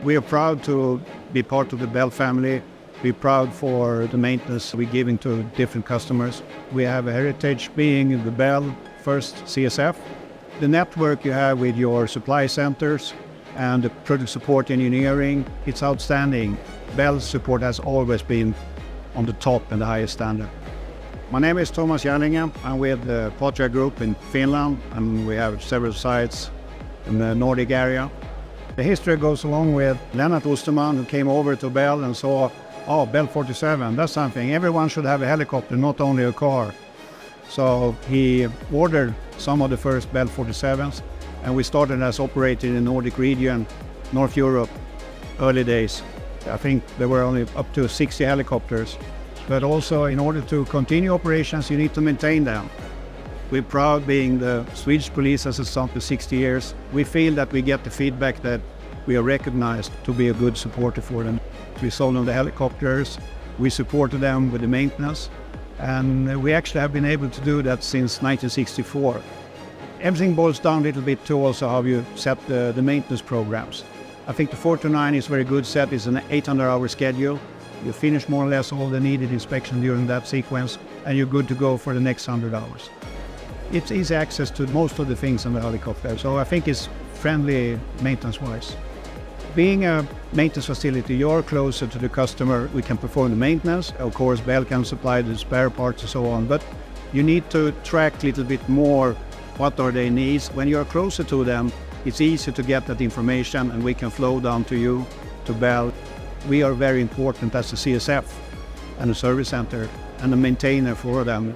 We are proud to be part of the Bell family. We're proud for the maintenance we're giving to different customers. We have a heritage being the Bell first CSF. The network you have with your supply centers and the product support engineering, it's outstanding. Bell's support has always been on the top and the highest standard. My name is Thomas Järlinge. I'm with the Patria Group in Finland, and we have several sites in the Nordic area. The history goes along with Lennart Osterman, who came over to Bell and saw, oh, Bell 47, that's something. Everyone should have a helicopter, not only a car. So he ordered some of the first Bell 47s, and we started as operating in the Nordic region, North Europe, early days. I think there were only up to 60 helicopters. But also, in order to continue operations, you need to maintain them. We're proud being the Swedish Police has done for 60 years. We feel that we get the feedback that we are recognized to be a good supporter for them. We sold them the helicopters, we supported them with the maintenance, and we actually have been able to do that since 1964. Everything boils down a little bit to also how you set the maintenance programs. I think the 429 is a very good set. It's an 800-hour schedule. You finish more or less all the needed inspection during that sequence, and you're good to go for the next 100 hours. It's easy access to most of the things on the helicopter, so I think it's friendly maintenance-wise. Being a maintenance facility, you're closer to the customer. We can perform the maintenance. Of course, Bell can supply the spare parts and so on, but you need to track a little bit more what are their needs. When you're closer to them, it's easy to get that information, and we can flow down to you, to Bell. We are very important as a CSF and a service center and a maintainer for them.